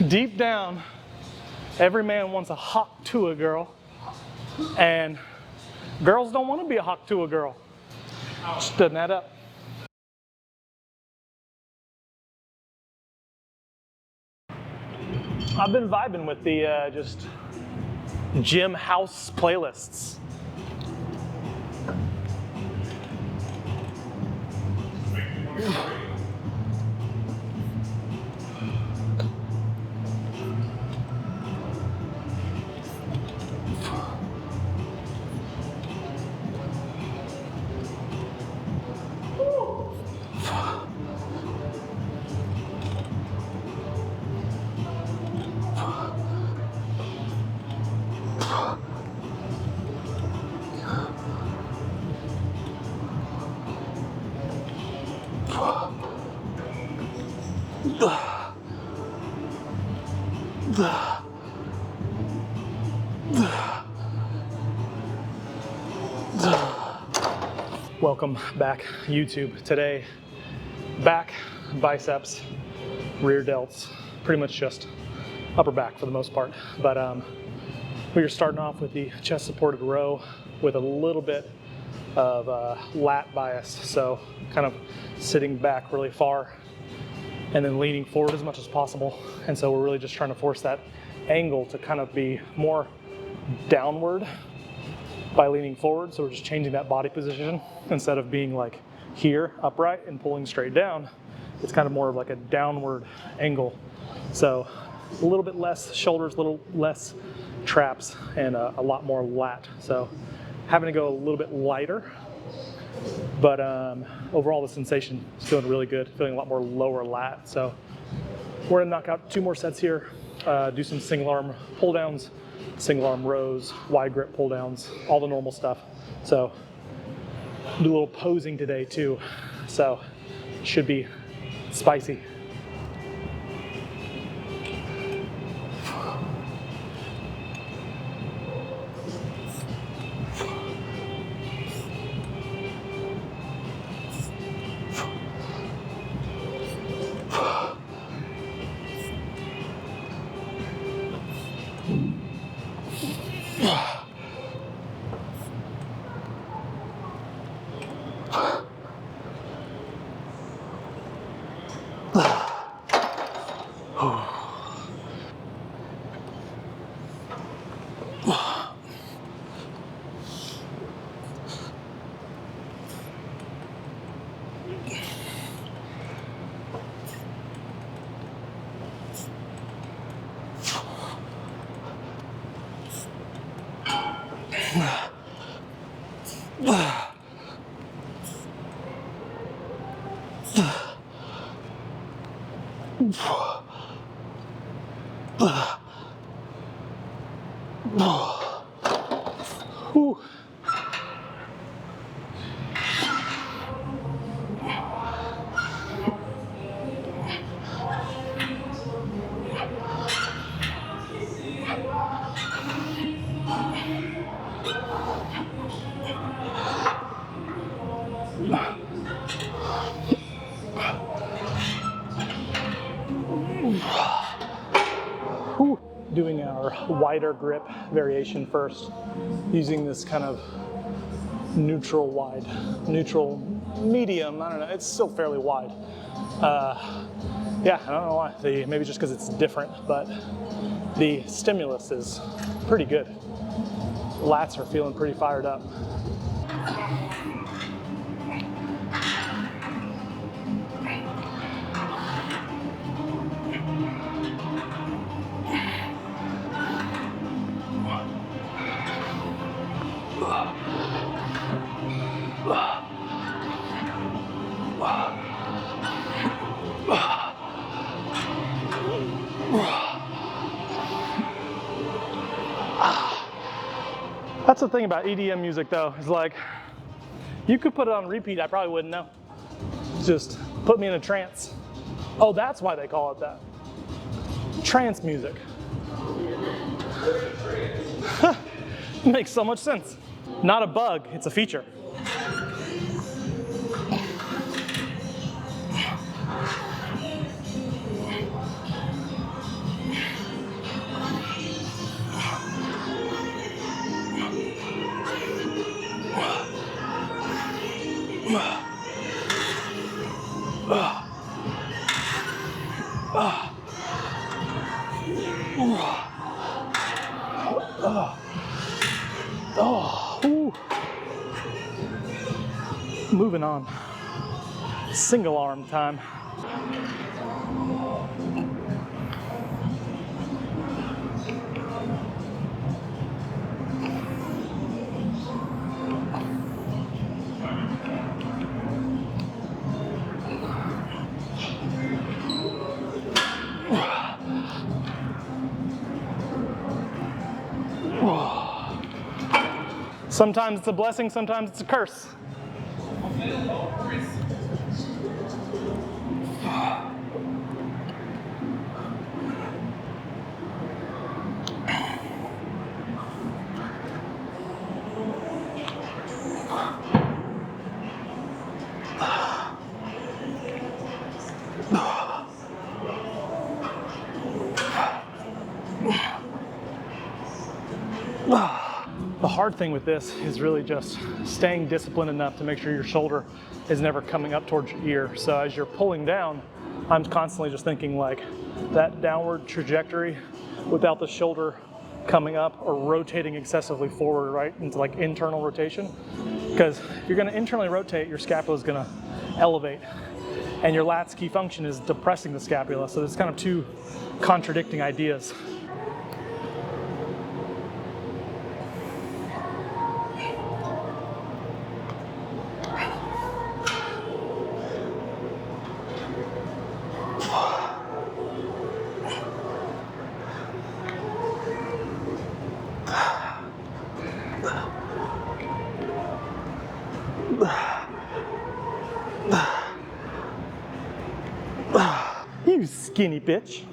Deep down, every man wants a hawk to a girl, and girls don't want to be a hawk to a girl. Just doesn't add up. I've been vibing with the just gym house playlists. Welcome back, YouTube. Today, back, biceps, rear delts, pretty much just upper back for the most part. But we are starting off with the chest supported row with a little bit of lat bias. So kind of sitting back really far and then leaning forward as much as possible. And so we're really just trying to force that angle to kind of be more downward by leaning forward. So we're just changing that body position. Instead of being like here upright and pulling straight down, it's kind of more of like a downward angle. So a little bit less shoulders, a little less traps, and a lot more lat. So having to go a little bit lighter, but overall the sensation is feeling really good, feeling a lot more lower lat. So we're gonna knock out 2 more sets here, do some single arm pull downs, single arm rows, wide grip pull downs, all the normal stuff. So do a little posing today too. So should be spicy. Doing our wider grip variation first, using this kind of neutral wide, neutral medium, I don't know, it's still fairly wide. Yeah, I don't know why, maybe just because it's different, but the stimulus is pretty good. Lats are feeling pretty fired up. That's the thing about EDM music though, is like, you could put it on repeat, I probably wouldn't know. Just put me in a trance. Oh, that's why they call it that. Trance music. Makes so much sense. Not a bug, it's a feature. Moving on. Single arm time. Sometimes it's a blessing, sometimes it's a curse. The hard thing with this is really just staying disciplined enough to make sure your shoulder is never coming up towards your ear. So as you're pulling down, I'm constantly just thinking like that downward trajectory without the shoulder coming up or rotating excessively forward, right, into like internal rotation. Because if you're gonna internally rotate, your scapula is gonna elevate, and your lat's key function is depressing the scapula. So there's kind of two contradicting ideas. You skinny bitch.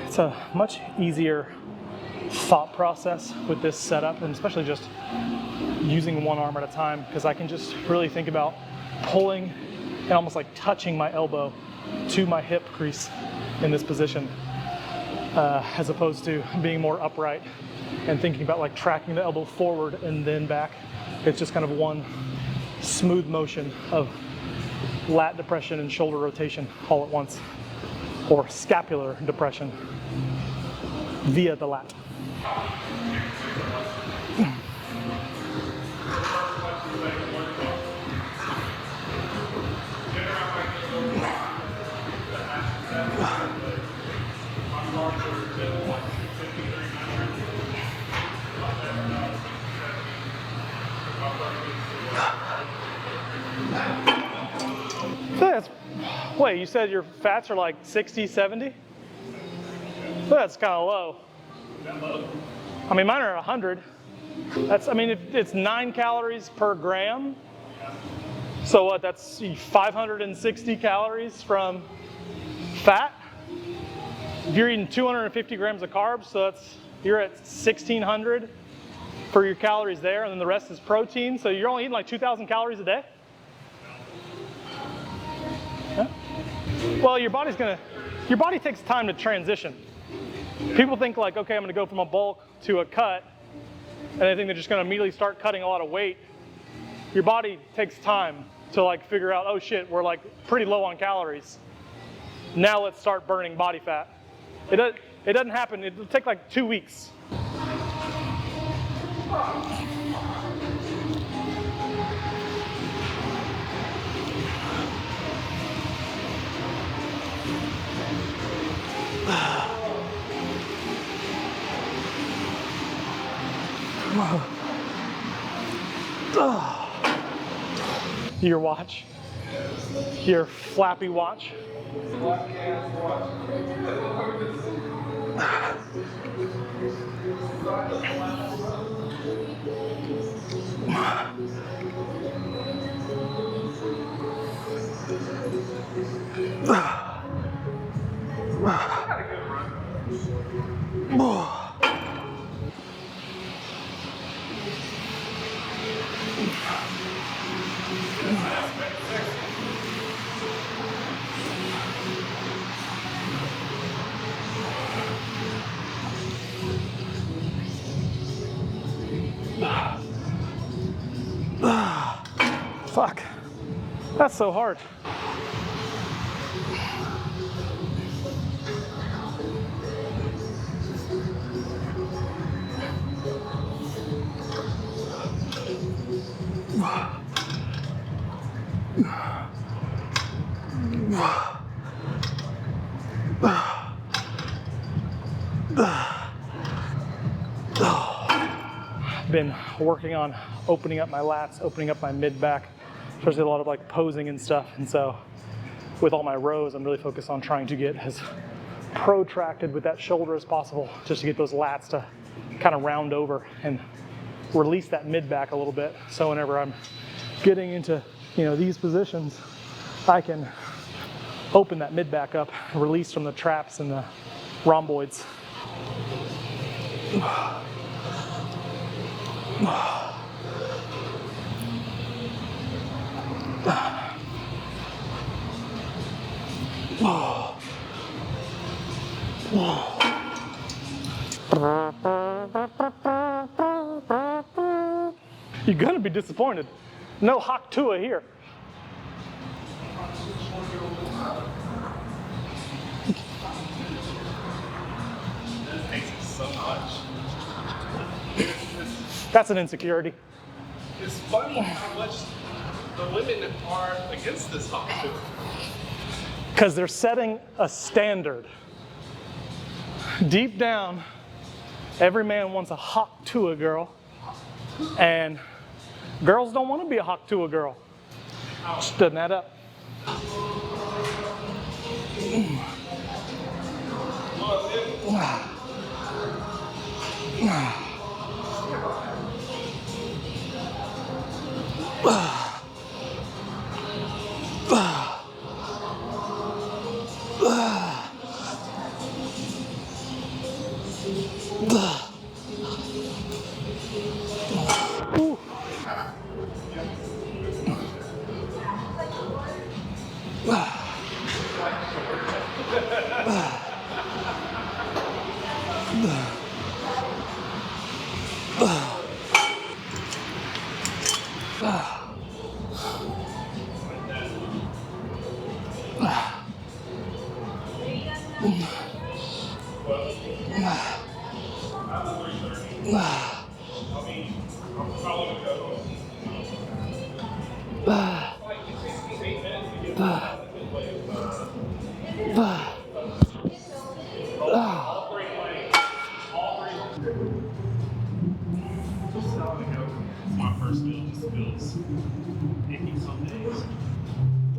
It's a much easier thought process with this setup, and especially just using one arm at a time, because I can just really think about pulling and almost like touching my elbow to my hip crease in this position, as opposed to being more upright and thinking about like tracking the elbow forward and then back. It's just kind of one smooth motion of lat depression and shoulder rotation all at once, or scapular depression via the lat. Wait, you said your fats are like 60, 70? That's kind of low. That low? I mean, mine are 100. That's, I mean, it's 9 calories per gram. So what, that's 560 calories from fat? If you're eating 250 grams of carbs, so that's, you're at 1,600 for your calories there, and then the rest is protein. So you're only eating like 2,000 calories a day? Yeah. Well, your body takes time to transition. People think like, okay, I'm gonna go from a bulk to a cut, and they think they're just gonna immediately start cutting a lot of weight. Your body takes time to like figure out, oh shit, we're like pretty low on calories. Now let's start burning body fat. It doesn't happen, it'll take like 2 weeks. Your watch, your flappy watch. Fuck, that's so hard. Been working on opening up my lats, opening up my mid back, especially a lot of like posing and stuff. And so with all my rows, I'm really focused on trying to get as protracted with that shoulder as possible, just to get those lats to kind of round over and release that mid back a little bit. So whenever I'm getting into, these positions, I can open that mid back up, release from the traps and the rhomboids. You're gonna be disappointed. No Hak Tua here. So much. That's an insecurity. It's funny how much the women are against this Hak Tua. Because they're setting a standard. Deep down, every man wants a Hak Tua girl, and girls don't want to be a Hak Tua girl. Just doesn't add up.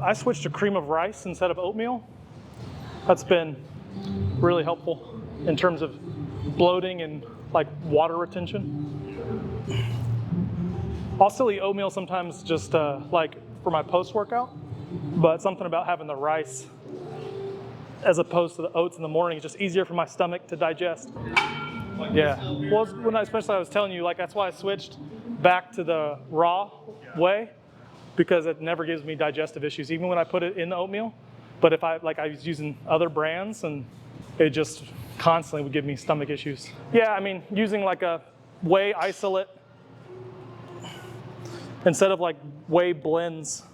I switched to cream of rice instead of oatmeal. That's been really helpful in terms of bloating and like water retention. I'll still eat oatmeal sometimes just like for my post-workout, but something about having the rice as opposed to the oats in the morning is just easier for my stomach to digest. Yeah, well, especially I was telling you, like that's why I switched back to the raw way, because it never gives me digestive issues, even when I put it in the oatmeal. But if I was using other brands, and it just constantly would give me stomach issues. Yeah, I mean, using like a whey isolate instead of like whey blends.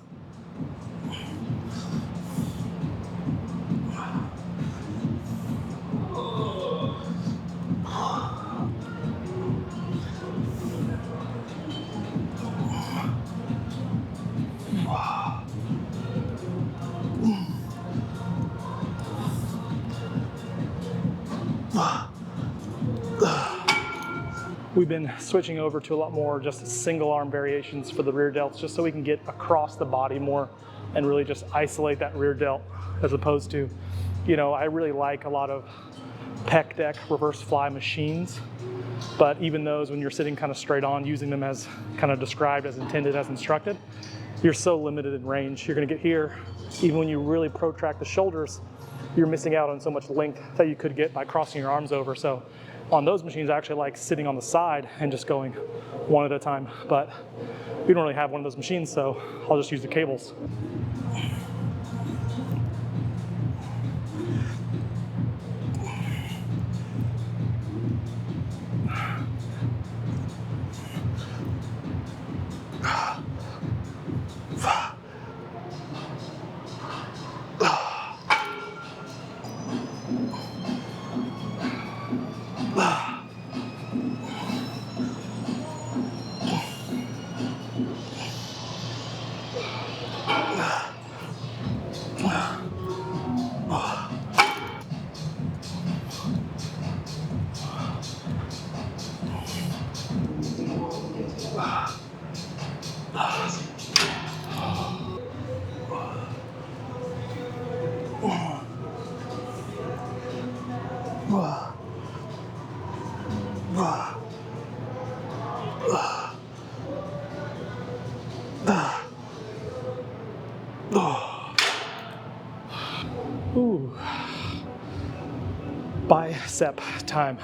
we've been switching over to a lot more just single arm variations for the rear delts, just so we can get across the body more and really just isolate that rear delt, as opposed to, you know, I really like a lot of pec deck reverse fly machines, but even those, when you're sitting kind of straight on, using them as kind of described, as intended, as instructed, you're so limited in range. You're gonna get here, even when you really protract the shoulders, you're missing out on so much length that you could get by crossing your arms over. So on those machines, I actually like sitting on the side and just going one at a time, but we don't really have one of those machines, so I'll just use the cables. Ooh. Bicep time.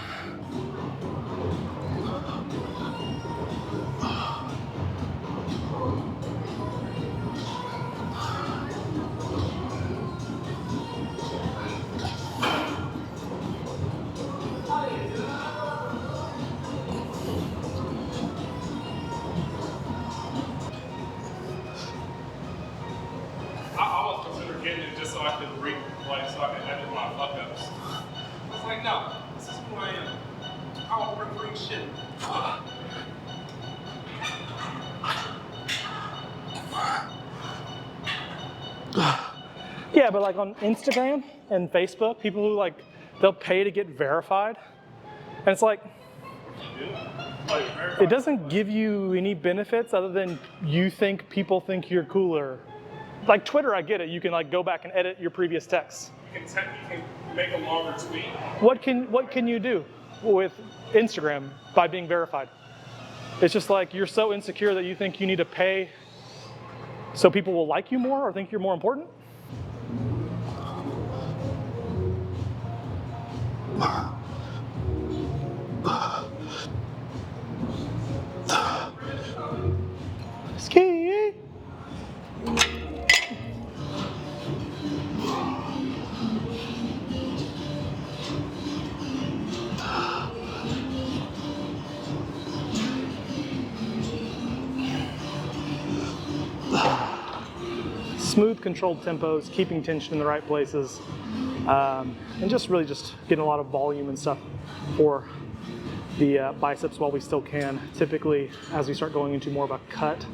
I was considering getting it just so I could like, so I could edit my fuck ups. I was like, no, this is who I am. I don't bring shit. Yeah, but like on Instagram and Facebook, people who like, they'll pay to get verified. And it's like, it doesn't give you any benefits other than you think people think you're cooler. Like Twitter, I get it. You can like go back and edit your previous texts. You can make a longer tweet. What can you do with Instagram by being verified? It's just like you're so insecure that you think you need to pay so people will like you more or think you're more important? Ski. Smooth, controlled tempos, keeping tension in the right places, and just really just getting a lot of volume and stuff for the biceps while we still can. Typically, as we start going into more of a cut,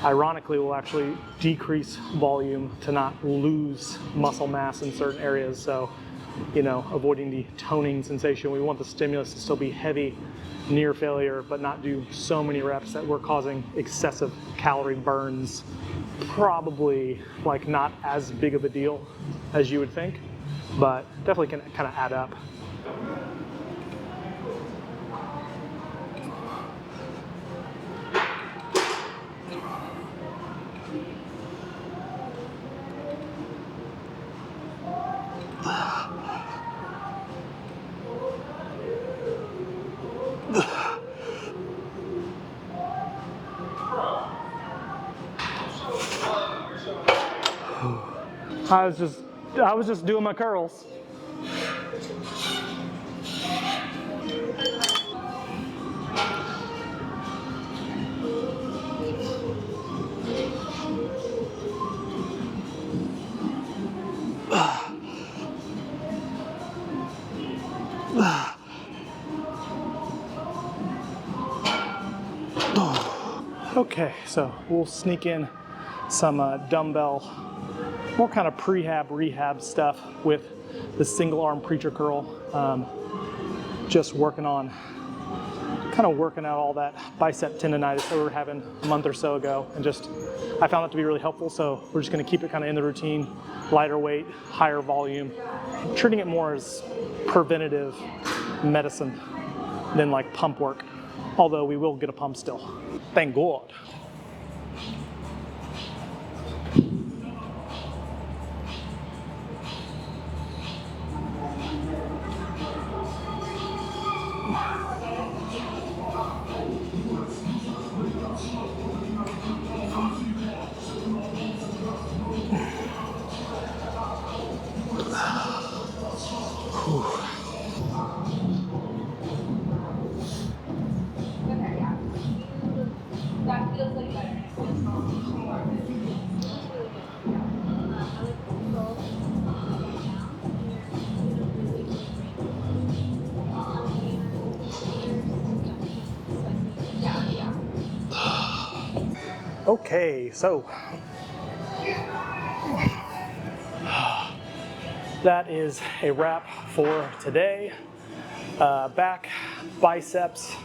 ironically, we'll actually decrease volume to not lose muscle mass in certain areas. So, you know, avoiding the toning sensation. We want the stimulus to still be heavy, near failure, but not do so many reps that we're causing excessive calorie burns. Probably like not as big of a deal as you would think, but definitely can kind of add up. I was just doing my curls. Okay, so we'll sneak in some dumbbell, more kind of prehab, rehab stuff with the single arm preacher curl. Just working on kind of working out all that bicep tendonitis that we were having a month or so ago, and just I found that to be really helpful. So we're just going to keep it kind of in the routine, lighter weight, higher volume, treating it more as preventative medicine than like pump work, although we will get a pump still. Thank God. That feels like better. Okay, so that is a wrap for today. Back, biceps,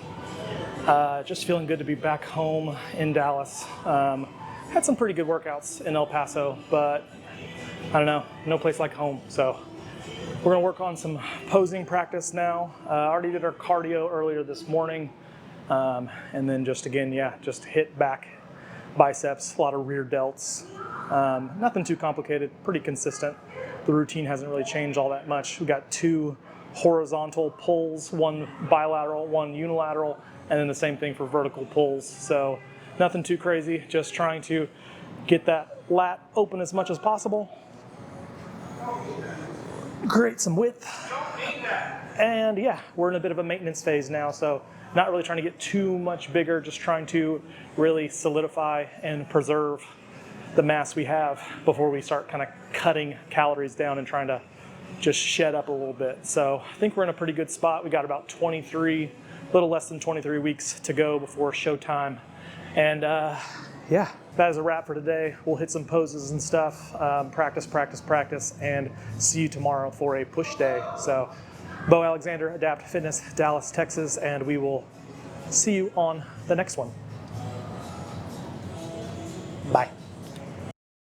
just feeling good to be back home in Dallas. Had some pretty good workouts in El Paso, but I don't know, no place like home. So we're gonna work on some posing practice now. Already did our cardio earlier this morning. And then just again, yeah, just hit back biceps, a lot of rear delts. Nothing too complicated, pretty consistent. The routine hasn't really changed all that much. We got 2 horizontal pulls, 1 bilateral, 1 unilateral, and then the same thing for vertical pulls. So nothing too crazy, just trying to get that lat open as much as possible. Create some width. And yeah, we're in a bit of a maintenance phase now, so not really trying to get too much bigger, just trying to really solidify and preserve the mass we have before we start kind of cutting calories down and trying to just shed up a little bit. So I think we're in a pretty good spot. We got about 23, a little less than 23 weeks to go before showtime. And yeah, that is a wrap for today. We'll hit some poses and stuff, practice, and see you tomorrow for a push day. So Bo Alexander, Adapt Fitness, Dallas, Texas, and we will see you on the next one.